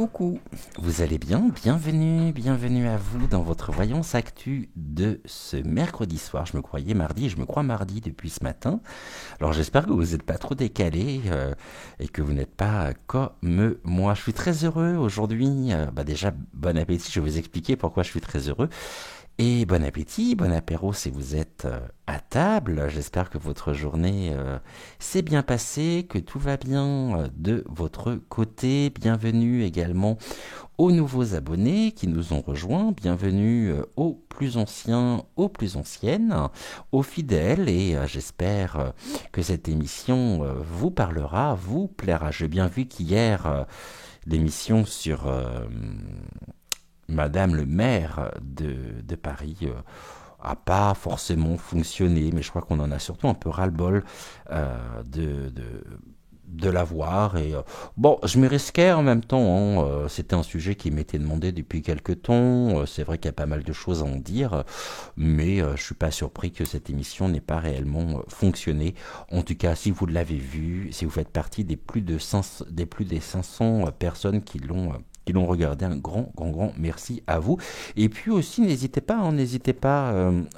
coucou, vous allez bien? Bienvenue à vous dans votre voyance actu de ce mercredi soir. Je me croyais mardi, je me crois mardi depuis ce matin. Alors j'espère que vous n'êtes pas trop décalé et que vous n'êtes pas comme moi. Je suis très heureux aujourd'hui. Déjà, bon appétit, je vais vous expliquer pourquoi je suis très heureux. Et bon appétit, bon apéro si vous êtes à table. J'espère que votre journée s'est bien passée, que tout va bien de votre côté. Bienvenue également aux nouveaux abonnés qui nous ont rejoints. Bienvenue aux plus anciens, aux plus anciennes, aux fidèles. Et j'espère que cette émission vous parlera, vous plaira. J'ai bien vu qu'hier, l'émission sur Madame le maire de Paris a pas forcément fonctionné, mais je crois qu'on en a surtout un peu ras-le-bol de la voir. Et bon, je me risquais en même temps, hein, c'était un sujet qui m'était demandé depuis quelque temps. C'est vrai qu'il y a pas mal de choses à en dire, mais je suis pas surpris que cette émission n'ait pas réellement fonctionné. En tout cas, si vous l'avez vu, si vous faites partie des plus des 500 personnes qui l'ont regardé, un grand merci à vous. Et puis aussi, n'hésitez pas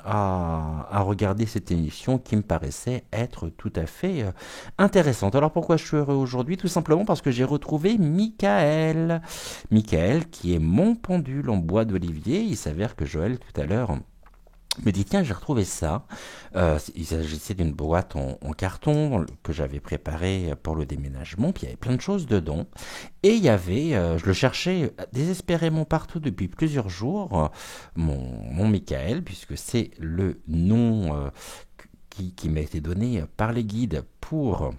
à regarder cette émission qui me paraissait être tout à fait intéressante. Alors pourquoi je suis heureux aujourd'hui? Tout simplement parce que j'ai retrouvé Michael. Michael qui est mon pendule en bois d'olivier. Il s'avère que Joël tout à l'heure me dit tiens, j'ai retrouvé ça. Il s'agissait d'une boîte en carton que j'avais préparée pour le déménagement, puis il y avait plein de choses dedans. Et il y avait, je le cherchais désespérément partout depuis plusieurs jours, mon Michael, puisque c'est le nom qui m'a été donné par les guides pour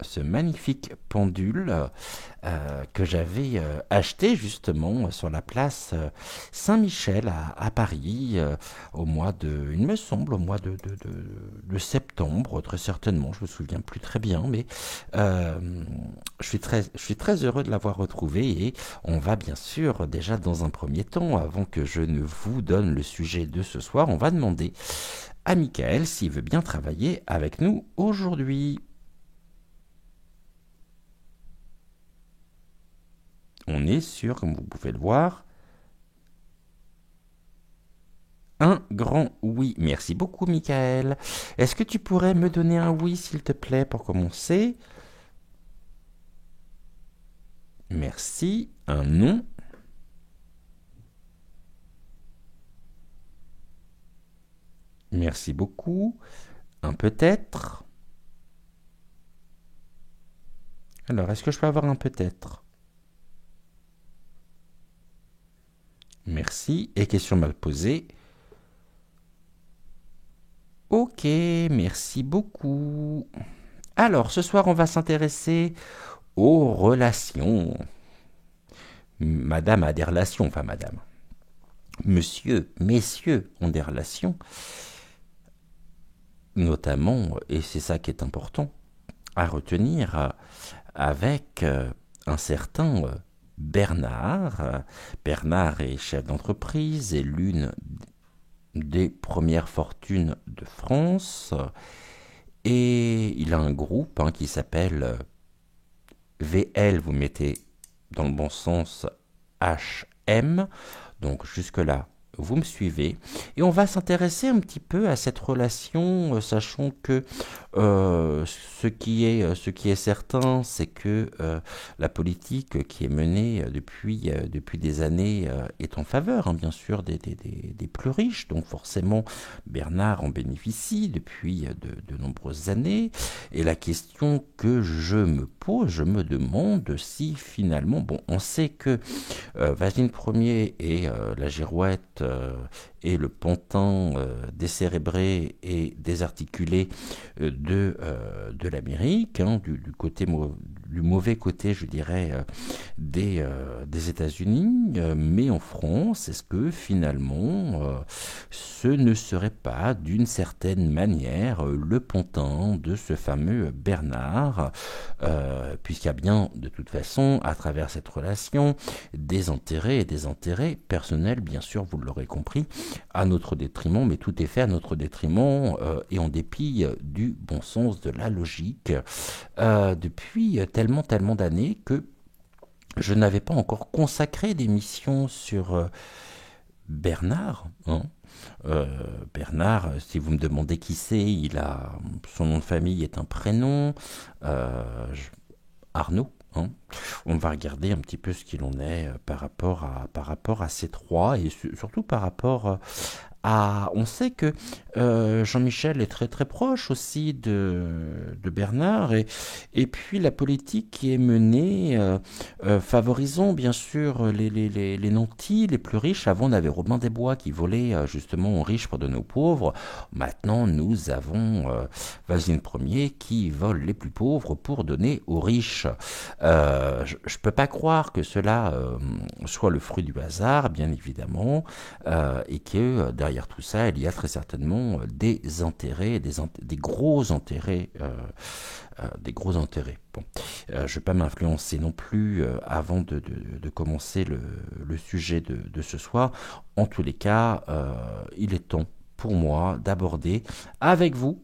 ce magnifique pendule que j'avais acheté justement sur la place Saint-Michel à Paris au mois de, il me semble, au mois de septembre, très certainement, je me souviens plus très bien, mais je suis très heureux de l'avoir retrouvé et on va bien sûr déjà dans un premier temps, avant que je ne vous donne le sujet de ce soir, on va demander à Michael s'il veut bien travailler avec nous aujourd'hui. On est sur, comme vous pouvez le voir, un grand oui. Merci beaucoup, Michael. Est-ce que tu pourrais me donner un oui, s'il te plaît, pour commencer? Merci. Un non. Merci beaucoup. Un peut-être. Alors, est-ce que je peux avoir un peut-être? Merci. Et question mal posée. Ok, merci beaucoup. Alors, ce soir, on va s'intéresser aux relations. Madame a des relations, enfin madame. Monsieur, messieurs ont des relations, notamment, et c'est ça qui est important à retenir, avec un certain Bernard. Bernard est chef d'entreprise et l'une des premières fortunes de France. Et il a un groupe qui s'appelle VL, vous mettez dans le bon sens HM. Donc jusque-là, vous me suivez. Et on va s'intéresser un petit peu à cette relation, sachant que ce qui est certain, c'est que la politique qui est menée depuis des années est en faveur, bien sûr, des plus riches. Donc forcément, Bernard en bénéficie depuis de nombreuses années. Et la question que je me pose, je me demande si finalement, bon, on sait que Vasine Ier et la Girouette et le pontin décérébré et désarticulé de l'Amérique, du mauvais côté, je dirais, des États-Unis, mais en France, est-ce que finalement, ce ne serait pas d'une certaine manière le pontin de ce fameux Bernard, puisqu'il y a bien de toute façon, à travers cette relation, des intérêts et des intérêts personnels, bien sûr, vous l'aurez compris, à notre détriment, mais tout est fait à notre détriment et en dépit du bon sens de la logique depuis tellement d'années que Je n'avais pas encore consacré d'émission sur Bernard, hein. Euh, Bernard, si vous me demandez qui c'est, son nom de famille est un prénom, je- Arnaud, hein. On va regarder un petit peu ce qu'il en est par rapport à ces trois et surtout par rapport on sait que Jean-Michel est très très proche aussi de Bernard et puis la politique qui est menée, favorisant bien sûr les nantis, les plus riches. Avant on avait Robin des Bois qui volait justement aux riches pour donner aux pauvres. Maintenant nous avons Vasine Ier qui vole les plus pauvres pour donner aux riches. Je ne peux pas croire que cela soit le fruit du hasard, bien évidemment, et que derrière tout ça, il y a très certainement des intérêts, des gros intérêts, des gros intérêts. Bon, je ne vais pas m'influencer non plus avant de commencer le sujet de ce soir. En tous les cas, il est temps pour moi d'aborder avec vous,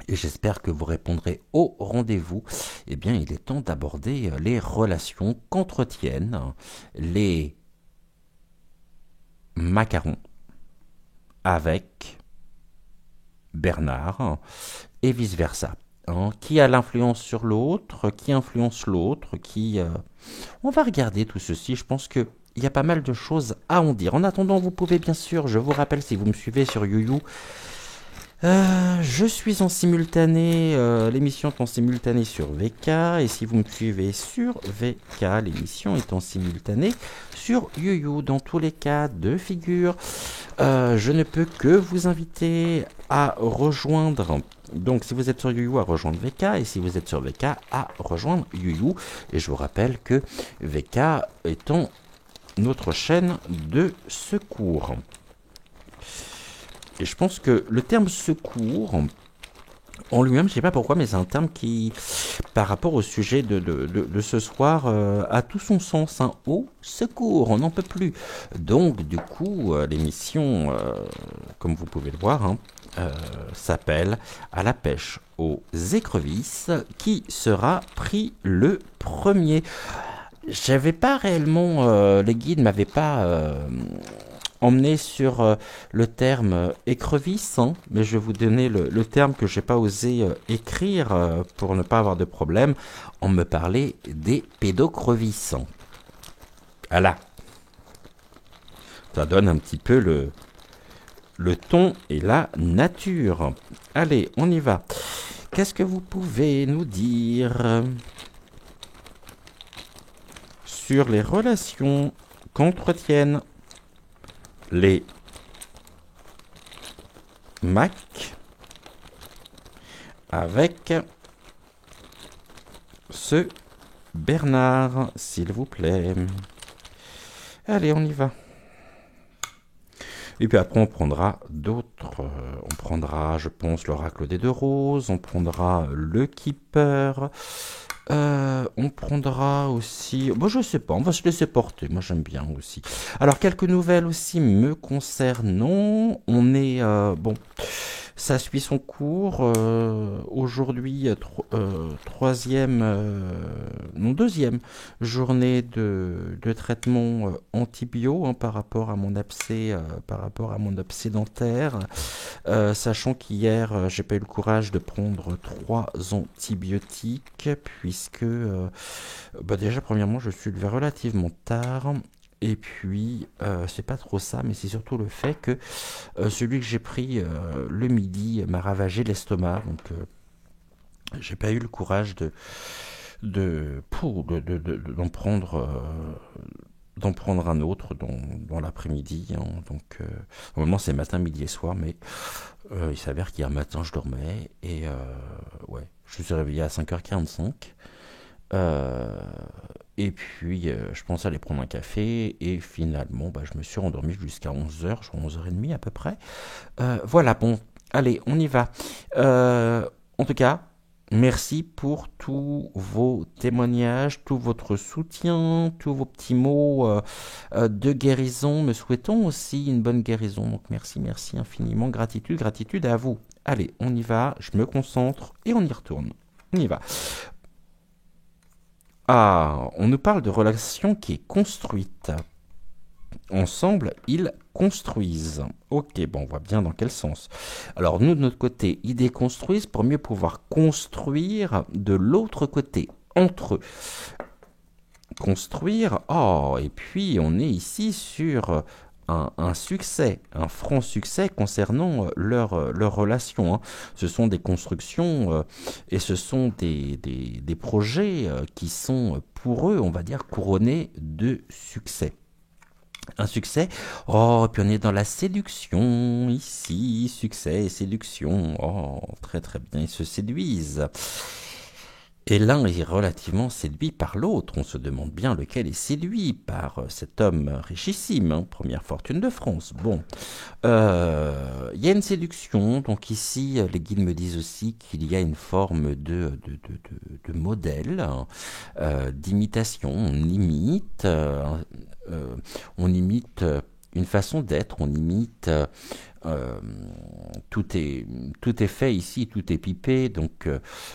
et j'espère que vous répondrez au rendez-vous, eh bien il est temps d'aborder les relations qu'entretiennent les macarons avec Bernard et vice-versa. Hein, qui a l'influence sur l'autre, qui influence l'autre, On va regarder tout ceci, je pense que il y a pas mal de choses à en dire. En attendant, vous pouvez bien sûr, je vous rappelle si vous me suivez sur YouYou, je suis en simultané, l'émission est en simultané sur VK, et si vous me suivez sur VK, l'émission est en simultané sur YouYou. Dans tous les cas de figure, je ne peux que vous inviter à rejoindre, donc si vous êtes sur YouYou, à rejoindre VK, et si vous êtes sur VK, à rejoindre YouYou. Et je vous rappelle que VK étant notre chaîne de secours. Et je pense que le terme secours, en lui-même, je ne sais pas pourquoi, mais c'est un terme qui, par rapport au sujet de ce soir, a tout son sens. Hein. Au secours, on n'en peut plus. Donc, du coup, l'émission, comme vous pouvez le voir, hein, s'appelle À la pêche aux écrevisses, qui sera pris le premier. J'avais pas réellement, les guides m'avaient pas emmené sur le terme écrevisse, hein, mais je vais vous donner le terme que j'ai pas osé écrire pour ne pas avoir de problème. On me parlait des pédocrevisses. Voilà, ça donne un petit peu le ton et la nature. Allez, on y va. Qu'est-ce que vous pouvez nous dire sur les relations qu'entretiennent les Mac avec ce Bernard, s'il vous plaît. Allez, on y va. Et puis après, on prendra d'autres. On prendra, je pense, l'oracle des deux roses. On prendra le Keeper. On prendra aussi... Bon, je sais pas, on va se laisser porter. Moi, j'aime bien aussi. Alors, quelques nouvelles aussi me concernant. On est... bon, ça suit son cours. Aujourd'hui, deuxième journée de traitement antibio, hein, par rapport à mon abcès dentaire. Sachant qu'hier, j'ai pas eu le courage de prendre 3 antibiotiques, puisque déjà, premièrement, je suis levé relativement tard. Et puis, c'est pas trop ça, mais c'est surtout le fait que celui que j'ai pris le midi m'a ravagé l'estomac. Donc, j'ai pas eu le courage d'en prendre un autre dans l'après-midi. Hein. Donc, normalement, c'est matin, midi et soir, mais il s'avère qu'hier matin, je dormais et ouais, je me suis réveillé à 5h45. Et puis, je pensais aller prendre un café et finalement, je me suis rendormi jusqu'à 11h, 11h30 à peu près. Voilà, bon, allez, on y va. En tout cas, merci pour tous vos témoignages, tout votre soutien, tous vos petits mots de guérison. Me souhaitons aussi une bonne guérison. Donc merci, merci infiniment. Gratitude à vous. Allez, on y va. Je me concentre et on y retourne. On y va. Ah, on nous parle de relation qui est construite. Ensemble, ils construisent. Ok, bon, on voit bien dans quel sens. Alors nous, de notre côté, ils déconstruisent pour mieux pouvoir construire de l'autre côté, entre eux. Construire, oh, et puis on est ici sur un succès, un franc succès concernant leur relation, hein. Ce sont des constructions et ce sont des projets qui sont pour eux, on va dire, couronnés de succès. Un succès. Oh, puis on est dans la séduction ici, succès et séduction. Oh, très très bien, ils se séduisent. Et l'un est relativement séduit par l'autre. On se demande bien lequel est séduit par cet homme richissime, hein, première fortune de France. Bon, il y a une séduction. Donc ici, les guides me disent aussi qu'il y a une forme de modèle, hein, d'imitation. On imite une façon d'être, on imite euh, tout est fait ici, tout est pipé, donc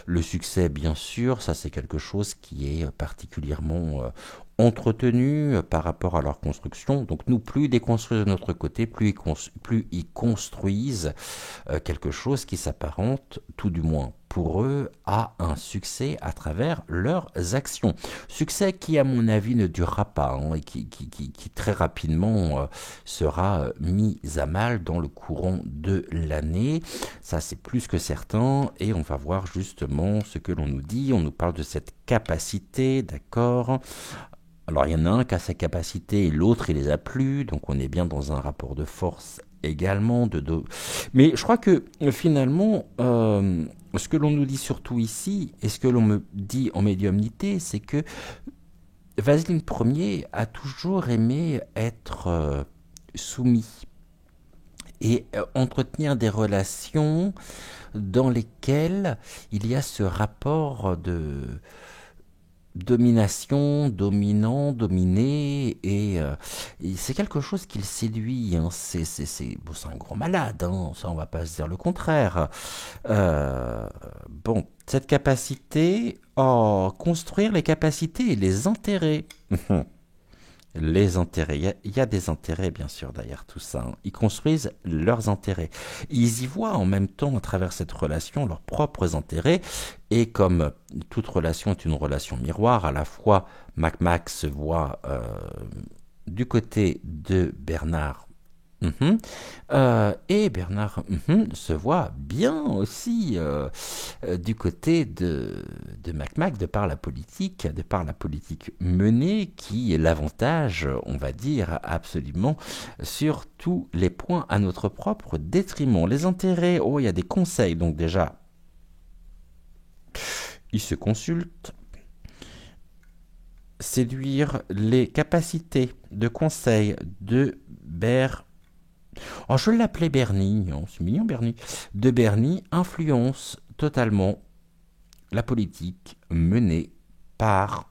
le succès, bien sûr, ça c'est quelque chose qui est particulièrement entretenu par rapport à leur construction. Donc nous, plus ils déconstruisent de notre côté, plus ils construisent quelque chose qui s'apparente, tout du moins pour eux, à un succès à travers leurs actions. Succès qui, à mon avis, ne durera pas, hein, et qui très rapidement sera mis à mal dans le courant de l'année. Ça, c'est plus que certain. Et on va voir justement ce que l'on nous dit. On nous parle de cette capacité, d'accord. Alors, il y en a un qui a sa capacité et l'autre, il les a plus. Donc, on est bien dans un rapport de force également. Mais je crois que finalement, ce que l'on nous dit surtout ici, et ce que l'on me dit en médiumnité, c'est que Vaseline Ier a toujours aimé être soumis et entretenir des relations dans lesquelles il y a ce rapport de domination, dominant, dominé, et c'est quelque chose qui le séduit, hein. Bon, c'est un gros malade, hein. Ça on va pas se dire le contraire. Bon, cette capacité, oh, construire les capacités et les intérêts. Les intérêts, il y a des intérêts bien sûr derrière tout ça, hein. Ils construisent leurs intérêts. Ils y voient en même temps à travers cette relation leurs propres intérêts. Et comme toute relation est une relation miroir, à la fois Mac se voit du côté de Bernard. Et Bernard se voit bien aussi du côté de Mac, de par la politique menée, qui est l'avantage, on va dire, absolument sur tous les points à notre propre détriment. Les intérêts, oh, il y a des conseils, donc déjà, ils se consultent. Séduire les capacités de conseil de Bernard. Oh, je l'appelais Bernie, oh, c'est mignon Bernie. De Bernie influence totalement la politique menée par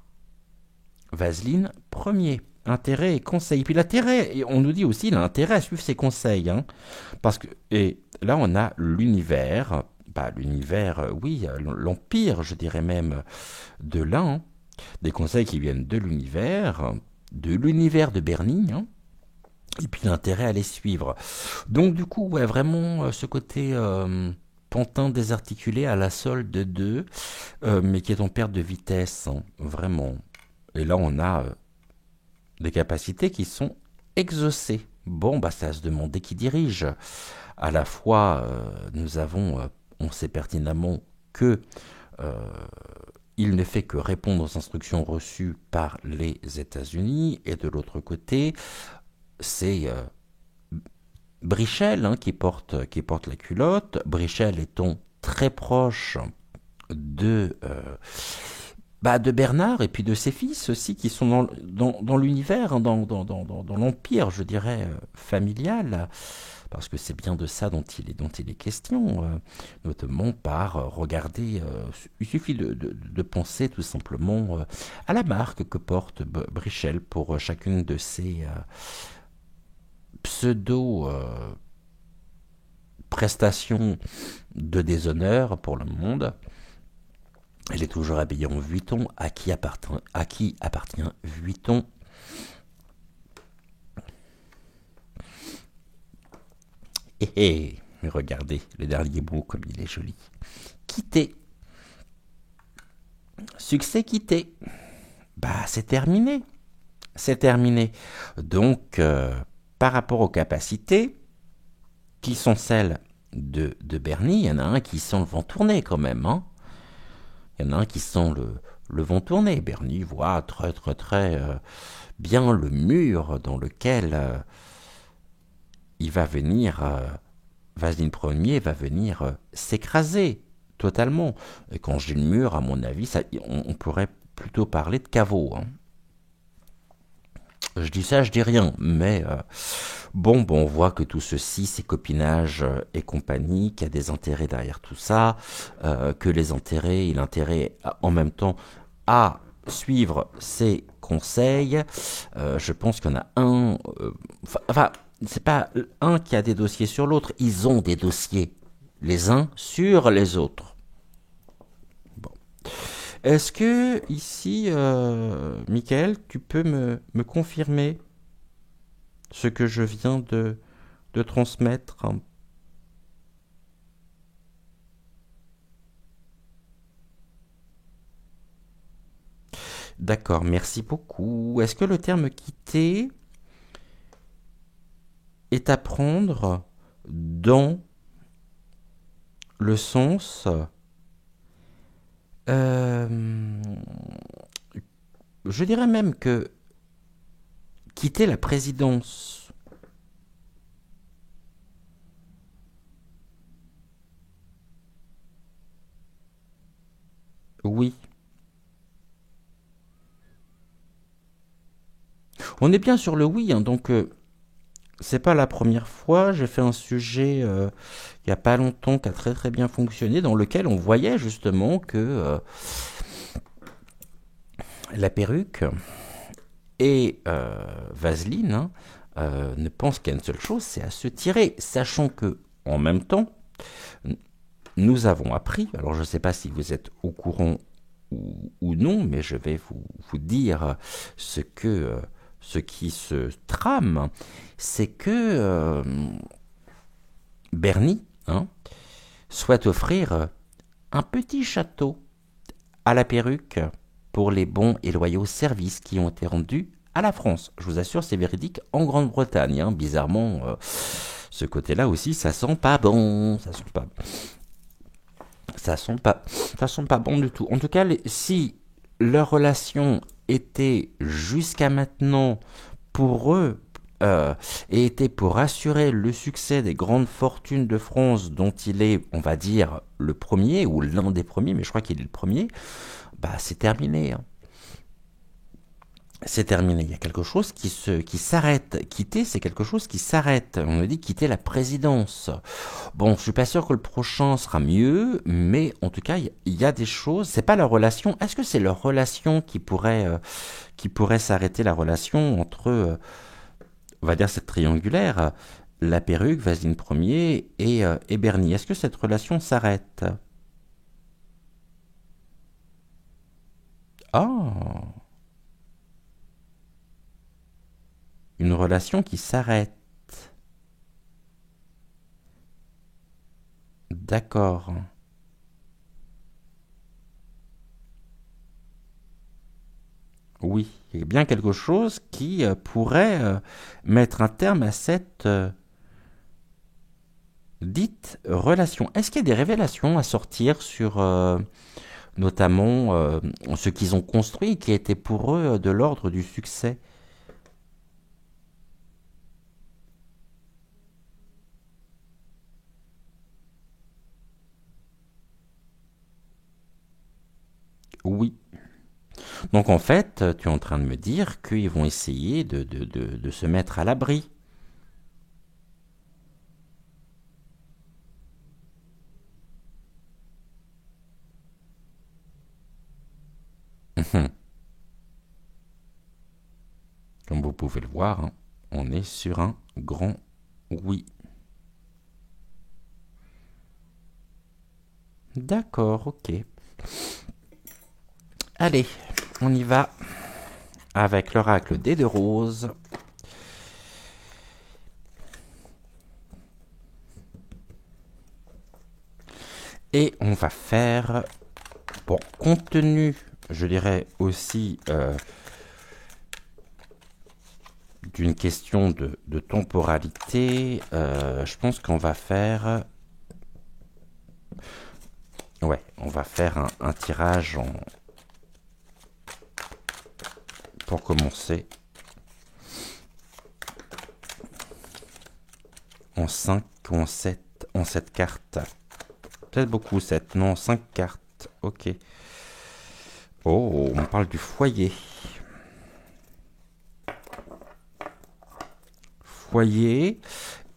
Vaseline Ier. Intérêt et conseil. Puis l'intérêt, et on nous dit aussi, il a intérêt à suivre ses conseils, hein, parce que, et là on a l'univers, pas l'univers, oui, l'empire, je dirais même, de l'un, hein, des conseils qui viennent de l'univers de Bernie, hein, et puis l'intérêt à les suivre. Donc du coup, ouais, vraiment ce côté pantin désarticulé à la solde de, mais qui est en perte de vitesse, hein, vraiment. Et là, on a des capacités qui sont exaucées. Bon, bah, c'est à se demander qui dirige. À la fois, on sait pertinemment que il ne fait que répondre aux instructions reçues par les États-Unis, et de l'autre côté, c'est Brichel, hein, qui porte la culotte. Brichel étant très proche de, de Bernard et puis de ses fils aussi, qui sont dans l'univers, hein, dans l'empire, je dirais, familial, parce que c'est bien de ça dont il est question, notamment par regarder, il suffit de penser tout simplement à la marque que porte Brichel pour chacune de ses pseudo prestations de déshonneur pour le monde. Elle est toujours habillée en Vuitton. À qui appartient Vuitton? Mais regardez le dernier mot comme il est joli. Quitter. Succès quitté. Bah, c'est terminé. C'est terminé. Donc, par rapport aux capacités, qui sont celles de Bernie, il y en a un qui sent le vent tourner quand même. Hein. Il y en a un qui sent le vent tourner. Bernie voit très très très bien le mur dans lequel il va venir, Vaseline Ier va venir s'écraser totalement. Et quand je dis le mur, à mon avis, on pourrait plutôt parler de caveau. Hein. Je dis ça, je dis rien, mais bon, on voit que tout ceci, ces copinages et compagnie, qu'il y a des intérêts derrière tout ça, que les intérêts et l'intérêt en même temps à suivre ces conseils. Je pense qu'il y en a un, enfin, c'est pas un qui a des dossiers sur l'autre, ils ont des dossiers les uns sur les autres. Bon. Est-ce que ici, Michael, tu peux me confirmer ce que je viens de transmettre? D'accord, merci beaucoup. Est-ce que le terme quitter est à prendre dans le sens euh, je dirais même que quitter la présidence. Oui. On est bien sur le oui, hein, donc c'est pas la première fois. J'ai fait un sujet il y a pas longtemps qui a très très bien fonctionné, dans lequel on voyait justement que la perruque et Vaseline hein, ne pensent qu'à une seule chose, c'est à se tirer, sachant que en même temps, nous avons appris, alors je ne sais pas si vous êtes au courant ou non, mais je vais vous dire ce qui se trame, c'est que Bernie hein, souhaite offrir un petit château à la perruque pour les bons et loyaux services qui ont été rendus à la France. Je vous assure, c'est véridique en Grande-Bretagne. Hein. Bizarrement, ce côté-là aussi, ça sent pas bon. Ça sent pas bon du tout. En tout cas, si leur relation était jusqu'à maintenant pour eux et était pour assurer le succès des grandes fortunes de France dont il est, on va dire, le premier ou l'un des premiers, mais je crois qu'il est le premier, bah c'est terminé. Hein. C'est terminé. Il y a quelque chose qui s'arrête. Quitter, c'est quelque chose qui s'arrête. On a dit quitter la présidence. Bon, je suis pas sûr que le prochain sera mieux, mais en tout cas, il y a des choses. C'est pas leur relation. Est-ce que c'est leur relation qui pourrait s'arrêter, la relation entre, on va dire, cette triangulaire, la perruque, Vaseline Ier et Bernie. Est-ce que cette relation s'arrête? Ah, une relation qui s'arrête. D'accord. Oui, il y a bien quelque chose qui pourrait mettre un terme à cette dite relation. Est-ce qu'il y a des révélations à sortir sur notamment ce qu'ils ont construit qui était pour eux de l'ordre du succès? Oui. Donc en fait, tu es en train de me dire qu'ils vont essayer de se mettre à l'abri. Comme vous pouvez le voir, hein, on est sur un grand oui. D'accord, ok. Allez, on y va avec l'oracle des deux roses. Et on va faire, bon, compte tenu, je dirais aussi, d'une question de temporalité, je pense qu'on va faire... Ouais, on va faire un tirage pour commencer en 5 ou en 7, en 7 cartes. Peut-être beaucoup 7, non, 5 cartes. Ok. Oh, on parle du foyer. Foyer.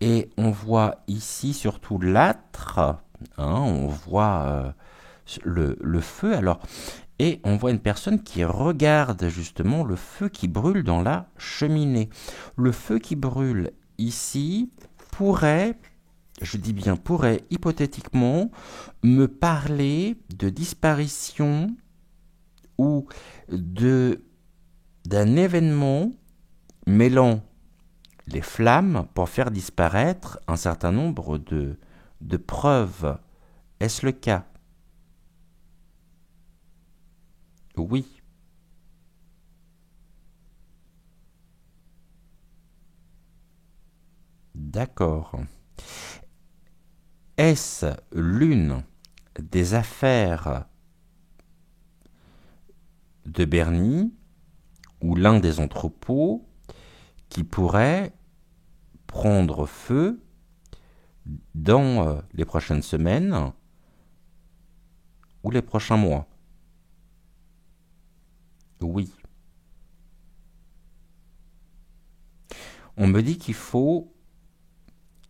Et on voit ici surtout l'âtre. On voit le feu. Alors, et on voit une personne qui regarde justement le feu qui brûle dans la cheminée. Le feu qui brûle ici pourrait, je dis bien pourrait, hypothétiquement, me parler de disparition ou d'un événement mêlant les flammes pour faire disparaître un certain nombre de preuves. Est-ce le cas? Oui. D'accord. Est-ce l'une des affaires de Bernie ou l'un des entrepôts qui pourrait prendre feu dans les prochaines semaines ou les prochains mois? Oui. On me dit qu'il faut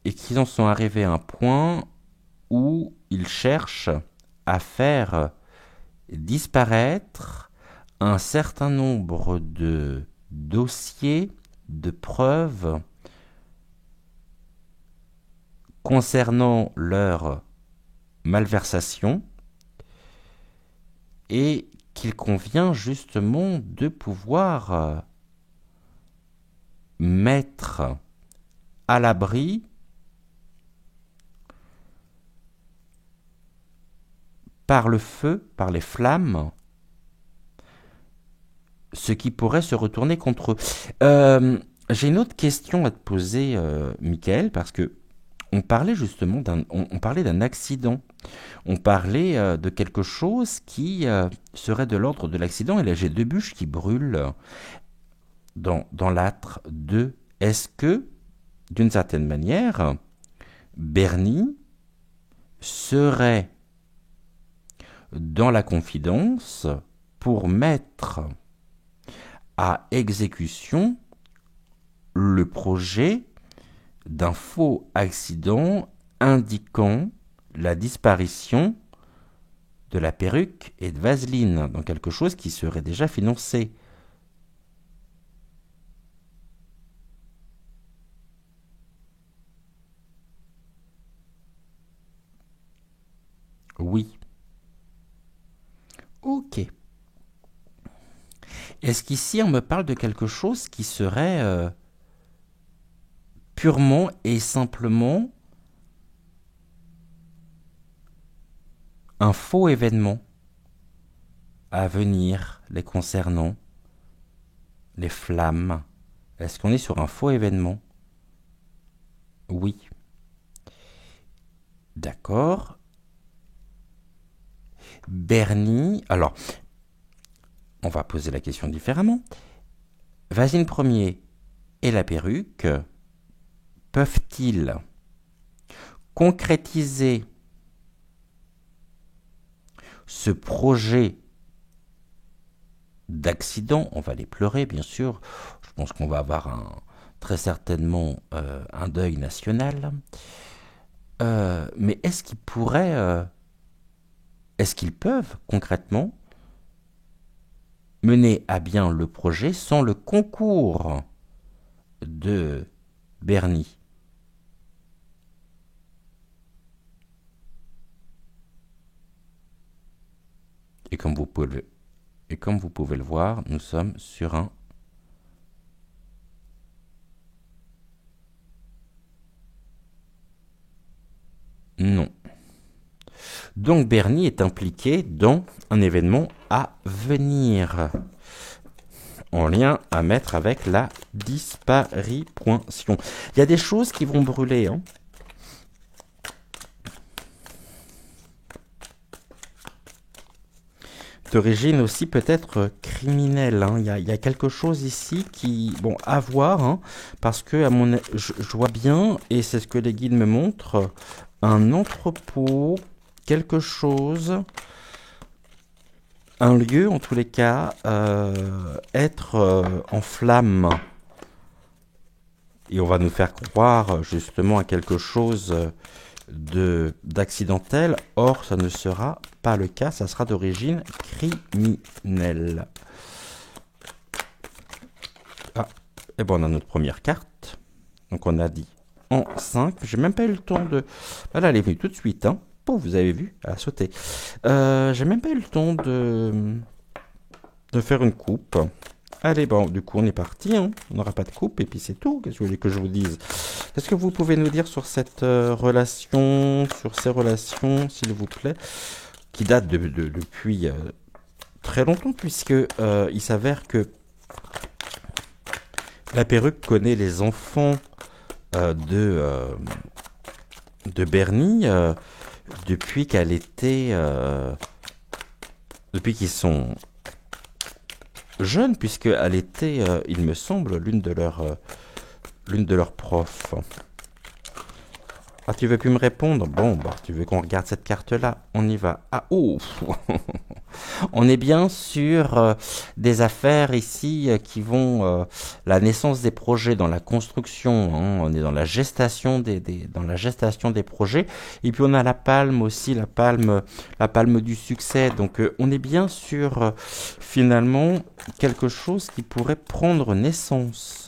et qu'ils en sont arrivés à un point où ils cherchent à faire disparaître un certain nombre de dossiers, de preuves concernant leur malversation et qu'il convient justement de pouvoir mettre à l'abri par le feu, par les flammes, ce qui pourrait se retourner contre eux. J'ai une autre question à te poser, Michael, parce que on parlait justement on parlait d'un accident. On parlait de quelque chose qui serait de l'ordre de l'accident. Et là, j'ai deux bûches qui brûlent dans l'âtre de... Est-ce que, d'une certaine manière, Bernie serait dans la confidence pour mettre à exécution le projet d'un faux accident indiquant la disparition de la perruque et de Vaseline dans quelque chose qui serait déjà financé? Oui. Ok. Est-ce qu'ici on me parle de quelque chose qui serait purement et simplement un faux événement à venir les concernant, les flammes? Est-ce qu'on est sur un faux événement? Oui. D'accord. Bernie, alors, on va poser la question différemment. Vasine Ier et la perruque peuvent-ils concrétiser ce projet d'accident? On va les pleurer, bien sûr. Je pense qu'on va avoir très certainement un deuil national. Mais est-ce qu'ils pourraient, est-ce qu'ils peuvent concrètement mener à bien le projet sans le concours de Bernie? Et comme vous pouvez Et comme vous pouvez le voir, nous sommes sur un non. Donc Bernie est impliqué dans un événement à venir, en lien à mettre avec la disparition. Il y a des choses qui vont brûler, hein. D'origine aussi peut-être criminelle, hein. Il y a quelque chose ici qui, bon, à voir, hein, parce que je vois bien, et c'est ce que les guides me montrent, un entrepôt, quelque chose, un lieu en tous les cas, être en flammes. Et on va nous faire croire justement à quelque chose d'accidentel. Or, ça ne sera pas le cas, ça sera d'origine criminelle. Ah, et bon, on a notre première carte. Donc on a dit en 5. J'ai même pas eu le temps de... Voilà, elle est venue tout de suite, hein. Oh, vous avez vu, elle a sauté. J'ai même pas eu le temps de faire une coupe. Allez, bon, du coup, on est parti, hein. On n'aura pas de coupe, et puis c'est tout. Qu'est-ce que vous voulez que je vous dise? Qu'est-ce que vous pouvez nous dire sur cette relation, sur ces relations, s'il vous plaît, qui datent depuis très longtemps, puisque il s'avère que la perruque connaît les enfants de Bernie depuis qu'elle était... depuis qu'ils sont jeunes, puisqu'elle était, il me semble, l'une de leurs profs. Ah, tu veux plus me répondre? Bon, bah, tu veux qu'on regarde cette carte-là? On y va. Ah, oh. On est bien sur des affaires ici qui vont... la naissance des projets dans la construction, hein. On est dans la gestation dans la gestation des projets. Et puis on a la palme aussi, la palme du succès. Donc on est bien sur finalement quelque chose qui pourrait prendre naissance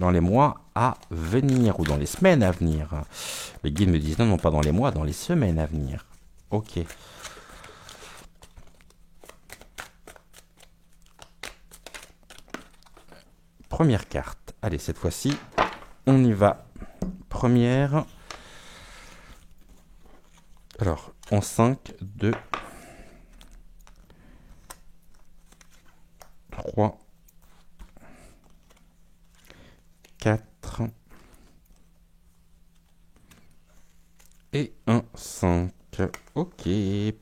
dans les mois à venir ou dans les semaines à venir. Les guides me disent non, non, pas dans les mois, dans les semaines à venir. Ok. Première carte. Allez, cette fois-ci, on y va. Première. Alors, en 5, 2, 3, 4 et un 5. Ok,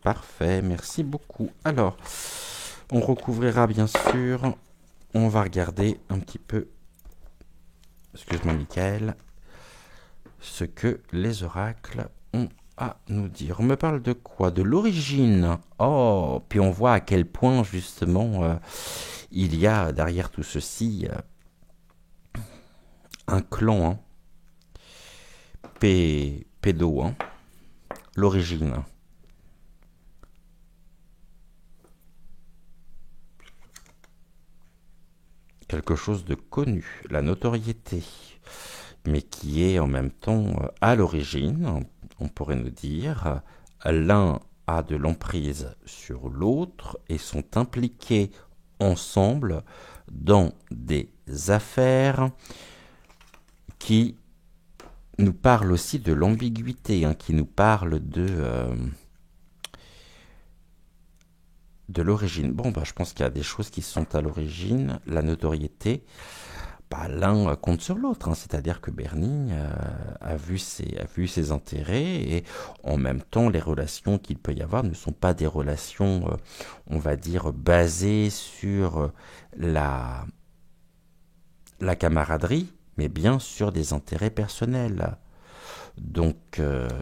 parfait, merci beaucoup. Alors, on recouvrira bien sûr. On va regarder un petit peu, excuse-moi Michael, ce que les oracles ont à nous dire. On me parle de quoi? De l'origine. Oh, puis on voit à quel point justement il y a derrière tout ceci un clan, hein. Pédo, hein. L'origine. Quelque chose de connu, la notoriété, mais qui est en même temps à l'origine, on pourrait nous dire, l'un a de l'emprise sur l'autre et sont impliqués ensemble dans des affaires qui nous parlent aussi de l'ambiguïté, hein, qui nous parlent de l'origine. Bon, bah, je pense qu'il y a des choses qui sont à l'origine. La notoriété, bah, l'un compte sur l'autre, hein. C'est-à-dire que Bernie a vu ses intérêts et en même temps, les relations qu'il peut y avoir ne sont pas des relations, on va dire, basées sur la camaraderie, mais bien sur des intérêts personnels. Donc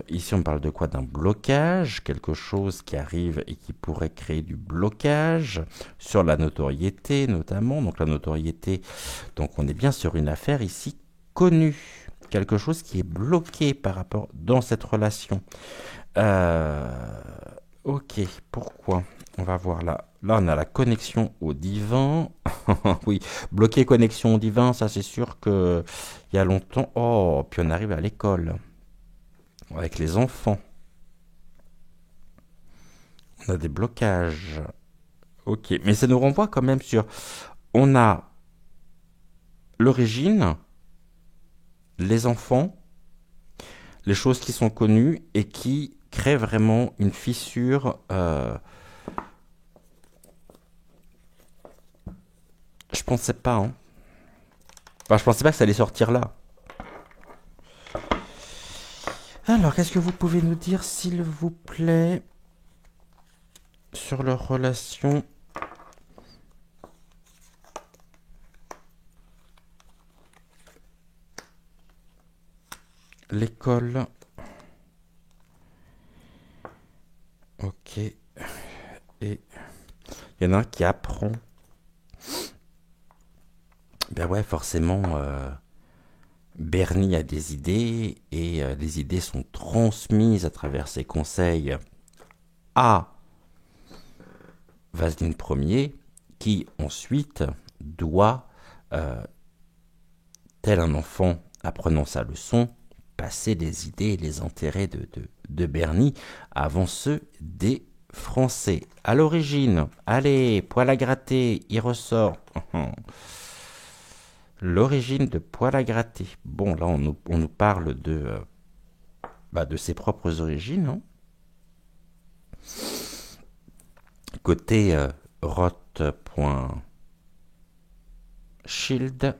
ici on parle de quoi? D'un blocage, quelque chose qui arrive et qui pourrait créer du blocage sur la notoriété notamment. Donc la notoriété, donc on est bien sur une affaire ici connue, quelque chose qui est bloqué par rapport dans cette relation. Ok, pourquoi? On va voir là. Là, on a la connexion au divin. Oui, bloquer connexion au divin, ça c'est sûr que il y a longtemps. Oh, puis on arrive à l'école avec les enfants. On a des blocages. Ok, mais ça nous renvoie quand même sur... On a l'origine, les enfants, les choses qui sont connues et qui créent vraiment une fissure. Je pensais pas, hein. Enfin, je pensais pas que ça allait sortir là. Alors, qu'est-ce que vous pouvez nous dire, s'il vous plaît, sur leur relation, l'école? Ok. Et il y en a un qui apprend. Ben ouais, forcément, Bernie a des idées et les idées sont transmises à travers ses conseils à Vaseline Ier, qui ensuite doit, euh, tel un enfant apprenant sa leçon, passer les idées et les intérêts de Bernie avant ceux des Français. À l'origine, allez, poil à gratter, il ressort. L'origine de poil à gratter. Bon, là, on nous parle de ses propres origines, hein. Côté Roth.Schild,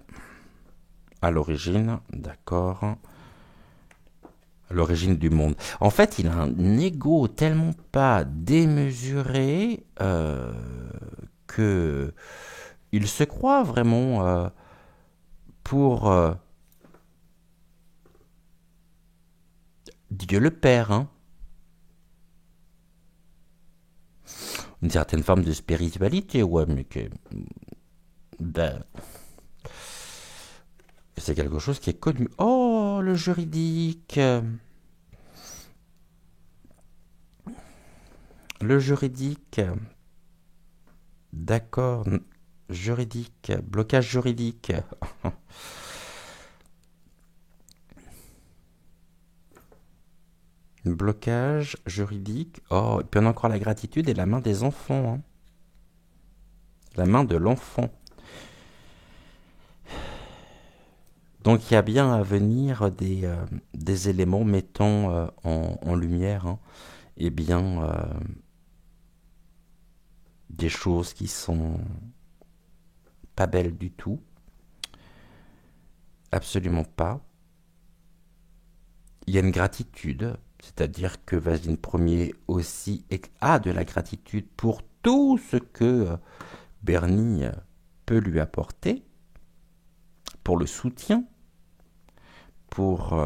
à l'origine, d'accord, à l'origine du monde. En fait, il a un ego tellement pas démesuré que il se croit vraiment pour Dieu le Père, hein. Une certaine forme de spiritualité, ouais, mais que ben, c'est quelque chose qui est connu. Oh, le juridique. Le juridique. D'accord. Juridique. Blocage juridique. Blocage juridique. Oh, et puis on a encore la gratitude et la main des enfants, hein. La main de l'enfant. Donc il y a bien à venir des éléments mettant en lumière, hein, eh bien, des choses qui sont pas belles du tout. Absolument pas. Il y a une gratitude, c'est-à-dire que Vaseline Ier aussi a de la gratitude pour tout ce que Bernie peut lui apporter, pour le soutien, pour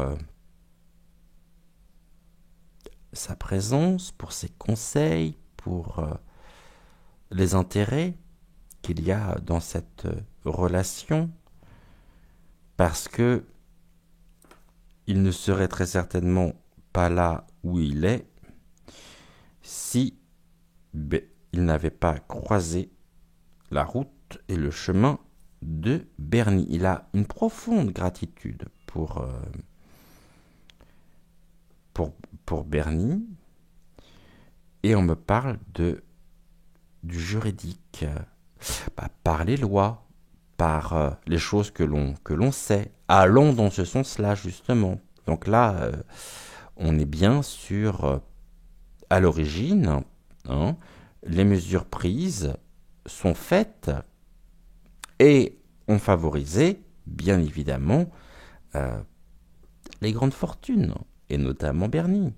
sa présence, pour ses conseils, pour les intérêts qu'il y a dans cette relation, parce que il ne serait très certainement pas là où il est si il n'avait pas croisé la route et le chemin de Bernie. Il a une profonde gratitude pour, pour Bernie, et on me parle du juridique, par les lois, par les choses que l'on sait. Allons dans ce sens-là, justement. Donc là, on est bien sur, à l'origine, hein, les mesures prises sont faites et ont favorisé, bien évidemment, euh, les grandes fortunes, et notamment Bernie.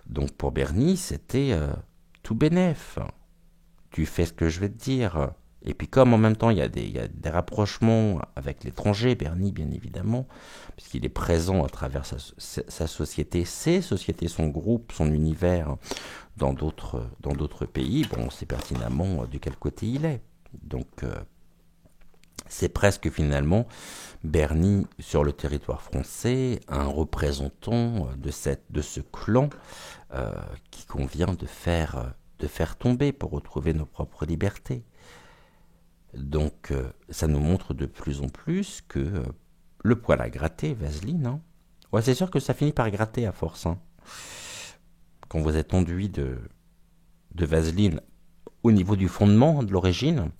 Donc pour Bernie, c'était tout bénef. Tu fais ce que je vais te dire. Et puis comme en même temps il y a des rapprochements avec l'étranger, Bernie bien évidemment, puisqu'il est présent à travers sa société, ses sociétés, son groupe, son univers dans d'autres pays, bon on sait pertinemment de quel côté il est. Donc c'est presque finalement Bernie sur le territoire français, un représentant de ce clan qui convient de faire tomber pour retrouver nos propres libertés. Donc ça nous montre de plus en plus que le poil à gratter, Vaseline, hein. Ouais, c'est sûr que ça finit par gratter à force, hein. Quand vous êtes enduit de vaseline au niveau du fondement de l'origine.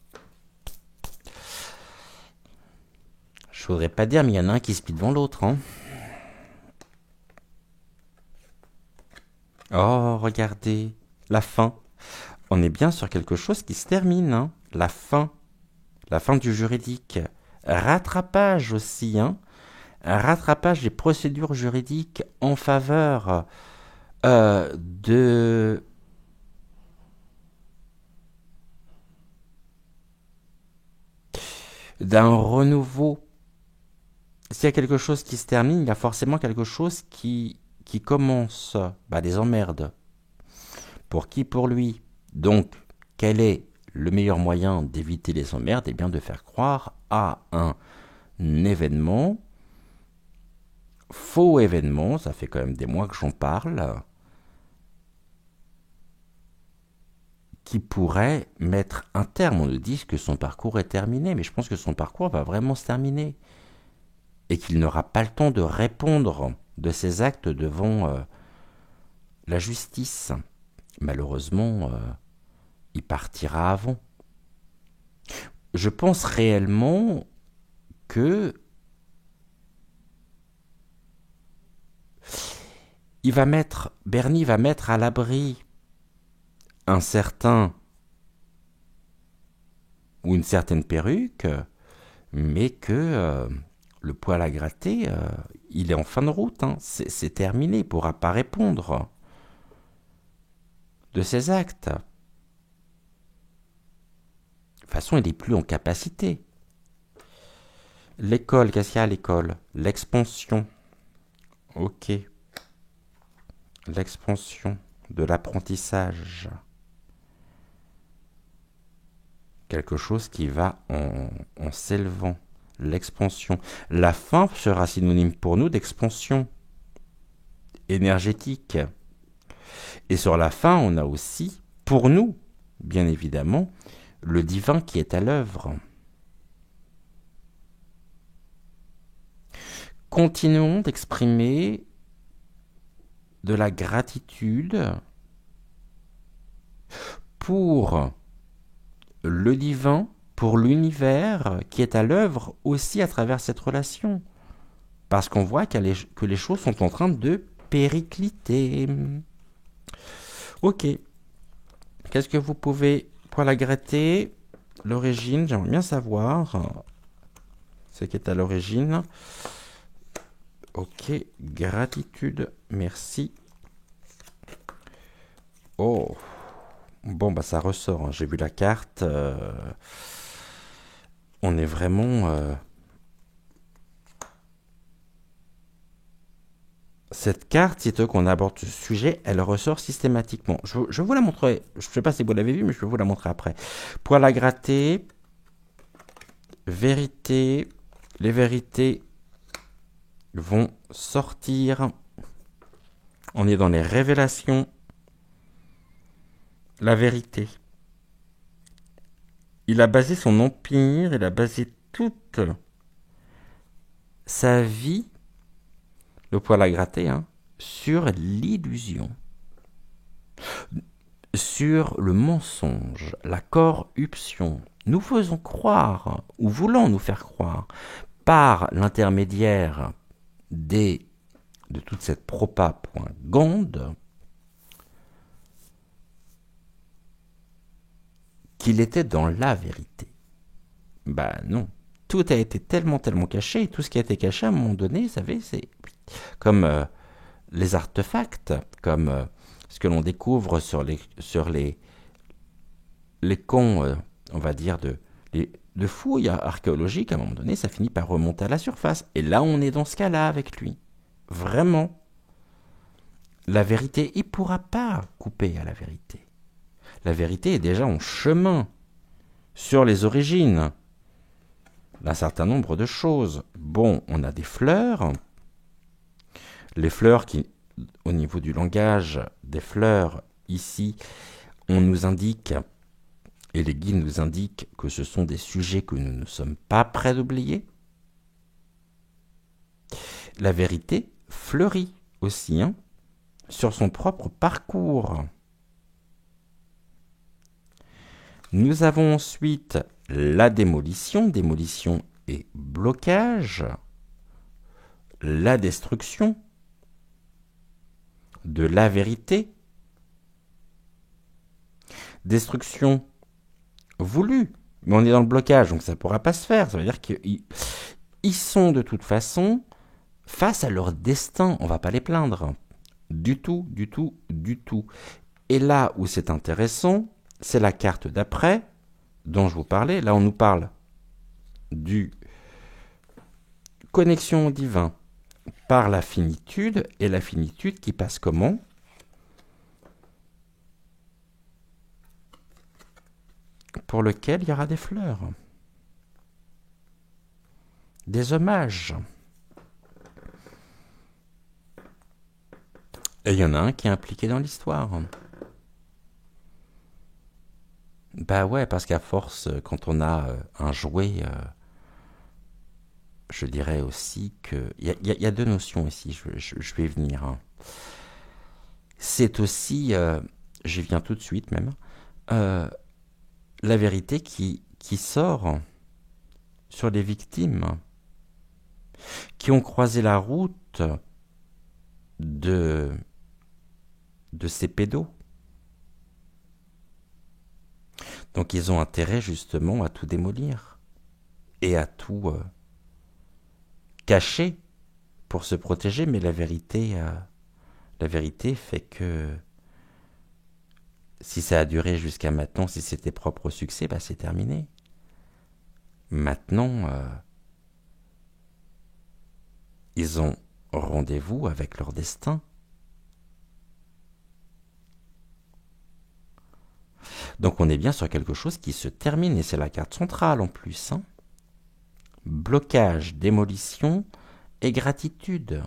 Je voudrais pas dire, mais il y en a un qui se plie devant l'autre. Hein. Oh, regardez, la fin. On est bien sur quelque chose qui se termine. Hein. La fin du juridique. Rattrapage aussi. Hein. Un rattrapage des procédures juridiques en faveur de... d'un renouveau. S'il y a quelque chose qui se termine, il y a forcément quelque chose qui commence. Bah, des emmerdes. Pour qui? Pour lui. Donc, quel est le meilleur moyen d'éviter les emmerdes? Eh bien, de faire croire à un événement, faux événement, ça fait quand même des mois que j'en parle, qui pourrait mettre un terme. On nous dit que son parcours est terminé, mais je pense que son parcours va vraiment se terminer. Et qu'il n'aura pas le temps de répondre de ses actes devant la justice. Malheureusement, il partira avant. Je pense réellement que Bernie va mettre à l'abri un certain ou une certaine perruque, mais que le poil à gratter, il est en fin de route. Hein. C'est terminé, il ne pourra pas répondre de ses actes. De toute façon, il n'est plus en capacité. L'école, qu'est-ce qu'il y a à l'école? L'expansion. Ok. L'expansion de l'apprentissage. Quelque chose qui va en s'élevant. L'expansion. La fin sera synonyme pour nous d'expansion énergétique. Et sur la fin, on a aussi, pour nous, bien évidemment, le divin qui est à l'œuvre. Continuons d'exprimer de la gratitude pour le divin, pour l'univers qui est à l'œuvre aussi à travers cette relation. Parce qu'on voit que les choses sont en train de péricliter. Ok. Qu'est-ce que vous pouvez, pour la gratter, l'origine, j'aimerais bien savoir ce qui est à l'origine. Ok, gratitude, merci. Oh, bon, bah ça ressort, hein. J'ai vu la carte. On est vraiment... Cette carte, sitôt qu'on aborde ce sujet, elle ressort systématiquement. Je vous la montrerai. Je ne sais pas si vous l'avez vu, mais je vais vous la montrer après. Poil à gratter, vérité. Les vérités vont sortir. On est dans les révélations. La vérité. Il a basé son empire, il a basé toute sa vie, le poil à gratter, hein, sur l'illusion, sur le mensonge, la corruption. Nous faisons croire, ou voulons nous faire croire, par l'intermédiaire de toute cette propagande, qu'il était dans la vérité. Bah non. Tout a été tellement caché, et tout ce qui a été caché à un moment donné, vous savez, c'est comme les artefacts, comme ce que l'on découvre sur les camps, on va dire, de fouilles archéologiques, à un moment donné, ça finit par remonter à la surface. Et là, on est dans ce cas-là avec lui. Vraiment. La vérité, il ne pourra pas couper à la vérité. La vérité est déjà en chemin sur les origines d'un certain nombre de choses. Bon, on a des fleurs. Les fleurs qui, au niveau du langage des fleurs, ici, on nous indique, et les guides nous indiquent que ce sont des sujets que nous ne sommes pas prêts d'oublier. La vérité fleurit aussi, hein, sur son propre parcours. Nous avons ensuite la démolition, démolition et blocage, la destruction de la vérité, destruction voulue, mais on est dans le blocage, donc ça ne pourra pas se faire. Ça veut dire qu'ils sont de toute façon face à leur destin, on ne va pas les plaindre. Du tout, du tout, du tout. Et là où c'est intéressant, c'est la carte d'après, dont je vous parlais. Là, on nous parle du connexion au divin par la finitude, et la finitude qui passe comment? Pour lequel il y aura des fleurs, des hommages. Et il y en a un qui est impliqué dans l'histoire. Bah ouais, parce qu'à force, quand on a un jouet, je dirais aussi que... Il y a deux notions ici, je vais y venir. Hein. C'est aussi, j'y viens tout de suite même, la vérité qui sort sur les victimes qui ont croisé la route de ces pédos. Donc ils ont intérêt justement à tout démolir et à tout cacher pour se protéger, mais la vérité fait que si ça a duré jusqu'à maintenant, si c'était propre au succès, bah c'est terminé. Maintenant, ils ont rendez-vous avec leur destin. Donc on est bien sur quelque chose qui se termine, et c'est la carte centrale en plus. Hein. Blocage, démolition et gratitude.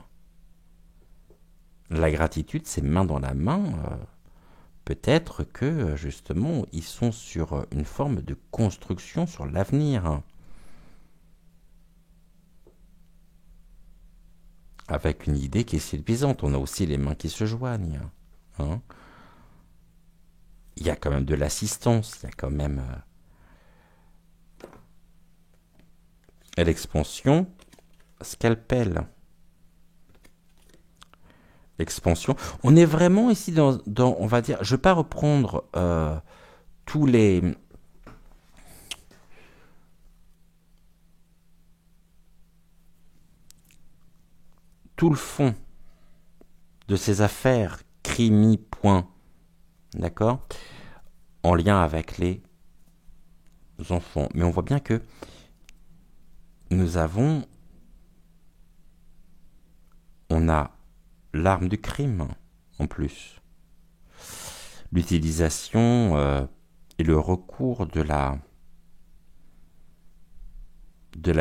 La gratitude, c'est main dans la main. Peut-être que justement, ils sont sur une forme de construction sur l'avenir. Avec une idée qui est séduisante. On a aussi les mains qui se joignent. Hein. Il y a quand même de l'assistance, il y a quand même l'expansion, scalpel, expansion. On est vraiment ici dans on va dire, je ne vais pas reprendre tous les... tout le fond de ces affaires crimi point, d'accord, en lien avec les enfants. Mais on voit bien que nous avons, on a l'arme du crime en plus, l'utilisation et le recours de la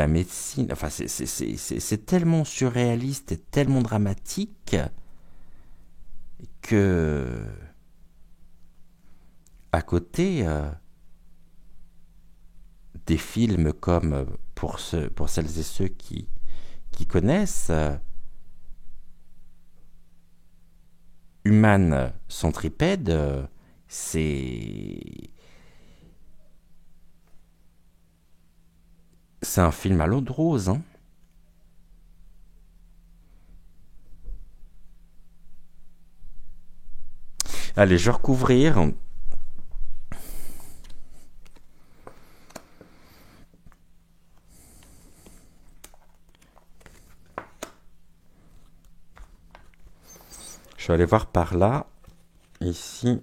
médecine. Enfin, c'est tellement surréaliste et tellement dramatique que à côté des films comme pour celles et ceux qui connaissent Human Centipede, c'est un film à l'eau de rose. Hein. Allez, je vais recouvrir. Je vais aller voir par là, ici.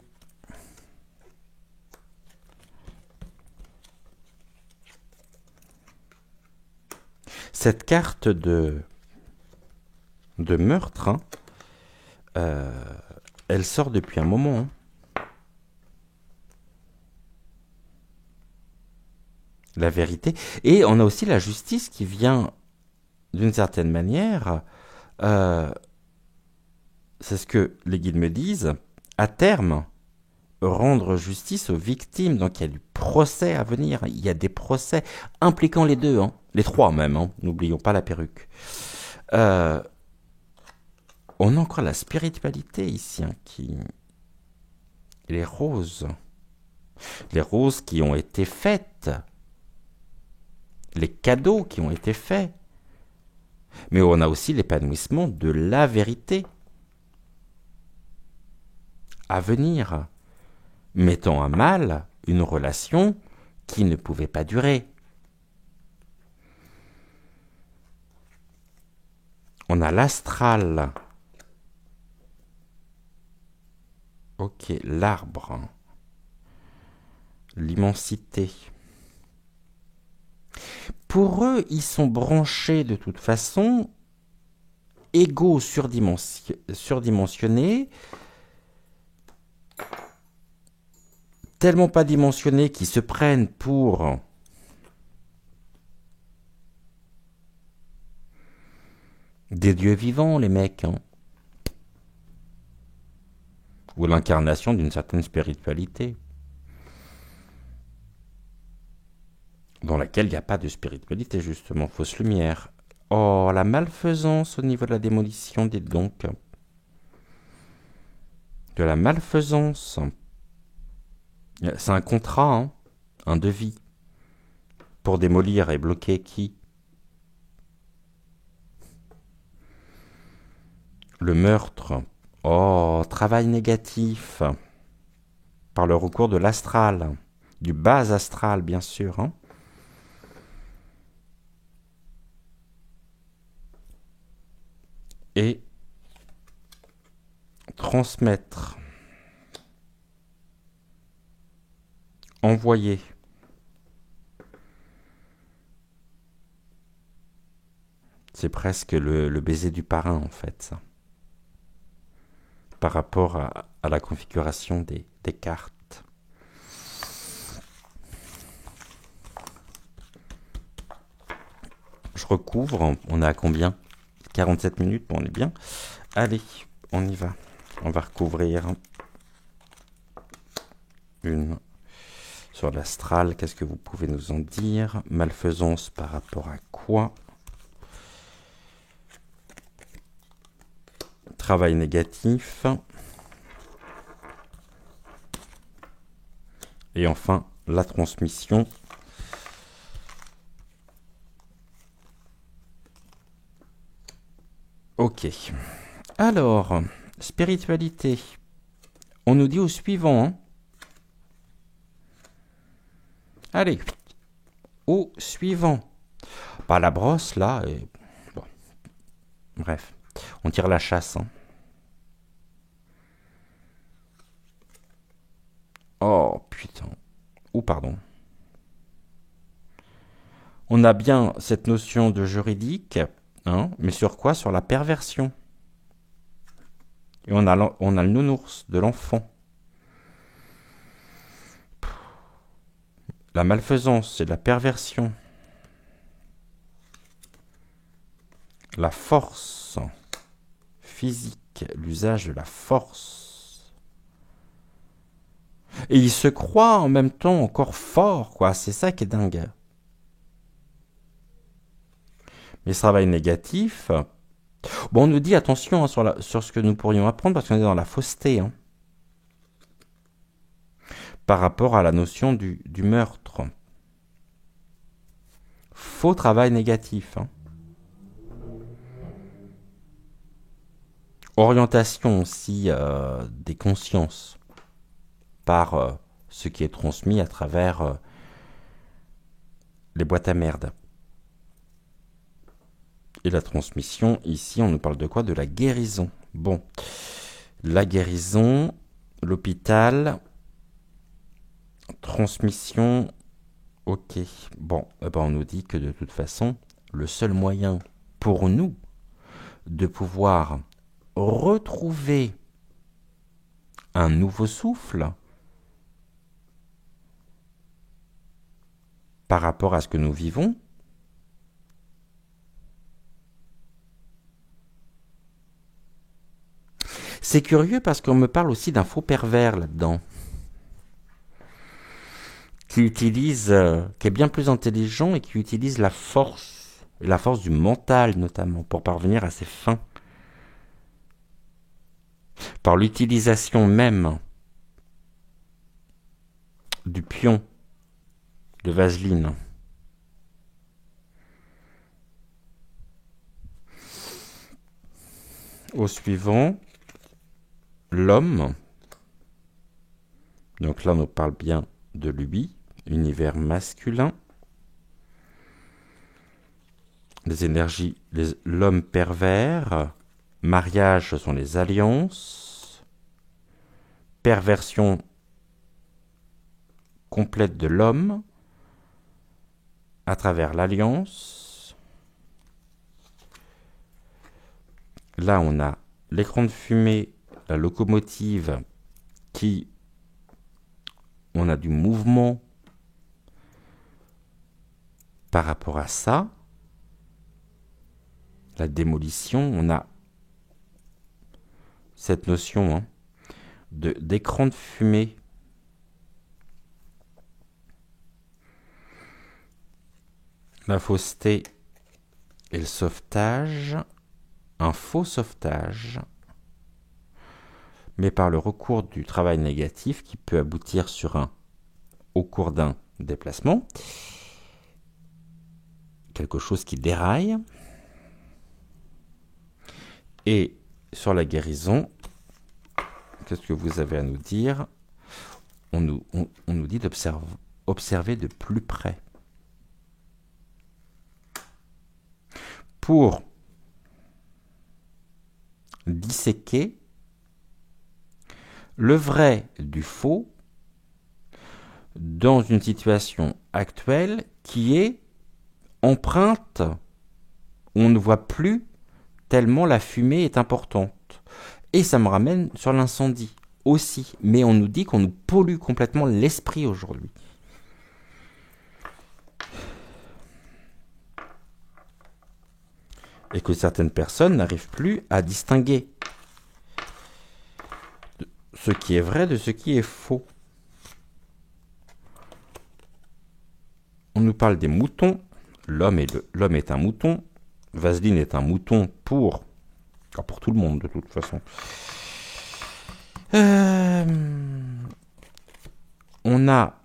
Cette carte de meurtre, hein, elle sort depuis un moment. Hein. La vérité. Et on a aussi la justice qui vient, d'une certaine manière, c'est ce que les guides me disent, à terme, rendre justice aux victimes. Donc il y a du procès à venir. Il y a des procès impliquant les deux, hein, les trois même. Hein, n'oublions pas la perruque. On a encore la spiritualité ici, hein, qui... les roses. les roses qui ont été faites, les cadeaux qui ont été faits. Mais on a aussi l'épanouissement de la vérité à venir, mettant à mal une relation qui ne pouvait pas durer. On a l'astral. Ok, l'arbre. L'immensité. Pour eux, ils sont branchés de toute façon, égaux surdimensionnés, tellement pas dimensionnés qu'ils se prennent pour des dieux vivants, les mecs, hein. Ou l'incarnation d'une certaine spiritualité, dans laquelle il n'y a pas de spiritualité, justement, fausse lumière. Oh, la malfaisance au niveau de la démolition, dites donc. De la malfaisance. C'est un contrat, hein, un devis, pour démolir et bloquer qui? Le meurtre. Oh, travail négatif, par le recours de l'astral, du bas astral, bien sûr, hein. Et transmettre, envoyer. C'est presque le baiser du parrain, en fait, ça. Par rapport à la configuration des cartes. Je recouvre, on est à combien? 47 minutes, bon, on est bien. Allez, on y va. On va recouvrir une sur l'astral. Qu'est-ce que vous pouvez nous en dire? Malfaisance par rapport à quoi? Travail négatif. Et enfin, la transmission. Ok. Alors, spiritualité. On nous dit au suivant, hein. Allez, au suivant. Pas la brosse, là. Et... Bon. Bref, on tire la chasse, hein. Oh, putain. Oh, pardon. On a bien cette notion de juridique, hein, mais sur quoi? Sur la perversion. Et on a le nounours de l'enfant. La malfaisance, c'est de la perversion. La force physique, l'usage de la force. Et il se croit en même temps encore fort, quoi. C'est ça qui est dingue. Mais ce travail négatif... Bon, on nous dit attention, hein, sur ce que nous pourrions apprendre, parce qu'on est dans la fausseté, hein, par rapport à la notion du meurtre. Faux travail négatif, hein. Orientation aussi des consciences par ce qui est transmis à travers les boîtes à merde. Et la transmission, ici, on nous parle de quoi? De la guérison. Bon, la guérison, l'hôpital, transmission, ok. Bon, eh ben on nous dit que de toute façon, le seul moyen pour nous de pouvoir retrouver un nouveau souffle par rapport à ce que nous vivons, c'est curieux parce qu'on me parle aussi d'un faux pervers là-dedans, qui est bien plus intelligent et qui utilise la force du mental notamment, pour parvenir à ses fins. Par l'utilisation même du pion de vaseline. Au suivant, l'homme. Donc là, on nous parle bien de lui, univers masculin. Les énergies, l'homme pervers. Mariage, ce sont les alliances. Perversion complète de l'homme à travers l'alliance. Là, on a l'écran de fumée, la locomotive qui... On a du mouvement par rapport à ça. La démolition, on a cette notion d'écran de fumée. La fausseté et le sauvetage, un faux sauvetage, mais par le recours du travail négatif qui peut aboutir au cours d'un déplacement, quelque chose qui déraille. Et sur la guérison, qu'est-ce que vous avez à nous dire? On nous dit d'observer de plus près. Pour disséquer le vrai du faux dans une situation actuelle qui est empreinte, on ne voit plus tellement la fumée est importante. Et ça me ramène sur l'incendie aussi. Mais on nous dit qu'on nous pollue complètement l'esprit aujourd'hui. Et que certaines personnes n'arrivent plus à distinguer ce qui est vrai de ce qui est faux. On nous parle des moutons. L'homme est un mouton. Vaseline est un mouton pour tout le monde de toute façon. On a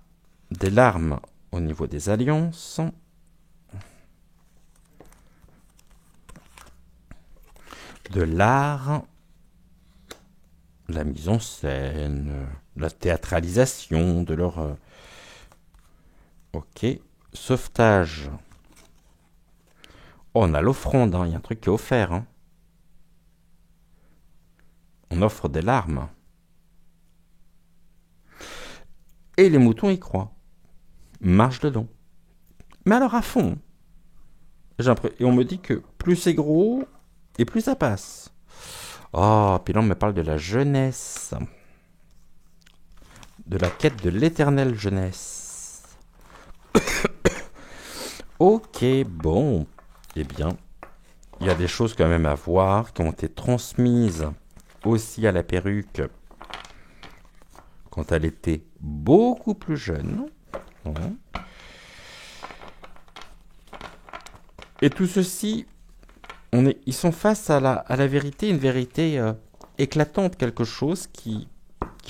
des larmes au niveau des alliances. De l'art, la mise en scène, la théâtralisation de leur... Ok. Sauvetage. Oh, on a l'offrande, il y a un truc qui est offert. On offre des larmes. Et les moutons y croient. Marche dedans. Mais alors à fond. Et on me dit que plus c'est gros, et plus ça passe. Oh, puis là on me parle de la jeunesse. De la quête de l'éternelle jeunesse. Ok, bon. Eh bien, il y a des choses quand même à voir qui ont été transmises aussi à la perruque quand elle était beaucoup plus jeune. Et tout ceci, ils sont face à la vérité, une vérité éclatante, quelque chose qui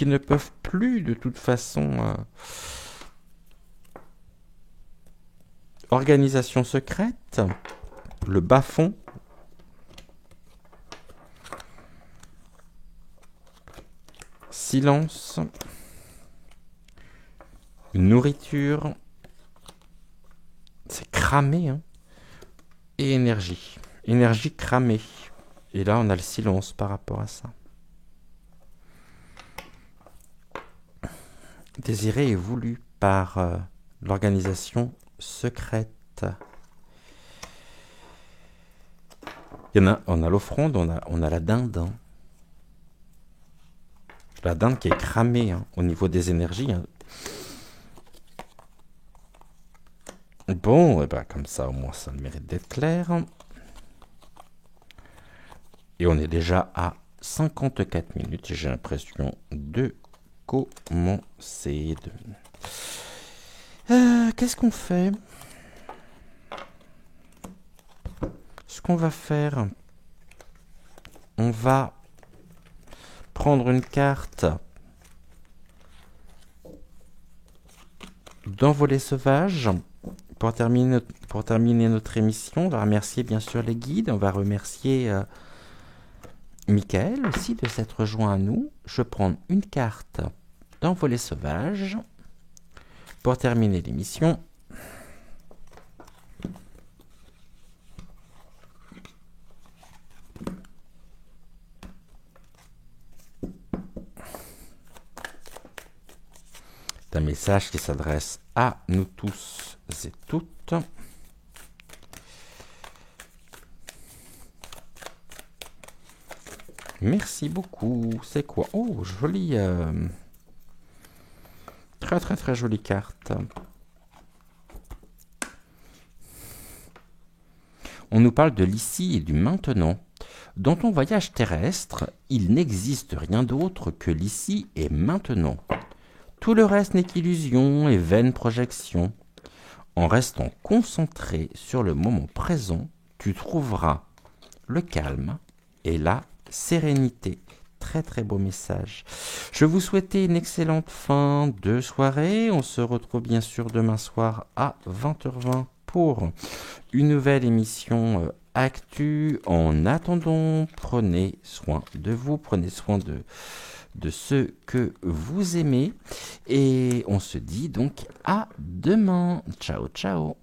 ne peuvent plus de toute façon... Organisation secrète, le bas-fond, silence, nourriture, c'est cramé, et énergie cramée. Et là, on a le silence par rapport à ça. Désiré et voulu par l'organisation secrète. On a l'offrande, on a la dinde. La dinde qui est cramée au niveau des énergies. Bon, et ben comme ça, au moins, ça a le mérite d'être clair. Et on est déjà à 54 minutes. J'ai l'impression de commencer. Qu'est-ce qu'on fait? Ce qu'on va faire, on va prendre une carte d'Envolée sauvage. Pour terminer notre émission, on va remercier bien sûr les guides, on va remercier Michael aussi de s'être joint à nous. Je prends une carte d'Envolée sauvage pour terminer l'émission. C'est un message qui s'adresse à nous tous et toutes. Merci beaucoup. C'est quoi? Oh, jolie. Très très très jolie carte. On nous parle de l'ici et du maintenant. Dans ton voyage terrestre, il n'existe rien d'autre que l'ici et maintenant. Tout le reste n'est qu'illusion et vaine projection. En restant concentré sur le moment présent, tu trouveras le calme et la sérénité. Très très beau message. Je vous souhaitais une excellente fin de soirée. On se retrouve bien sûr demain soir à 20h20 pour une nouvelle émission Actu. En attendant, prenez soin de vous, prenez soin de ceux que vous aimez. Et on se dit donc à demain. Ciao, ciao.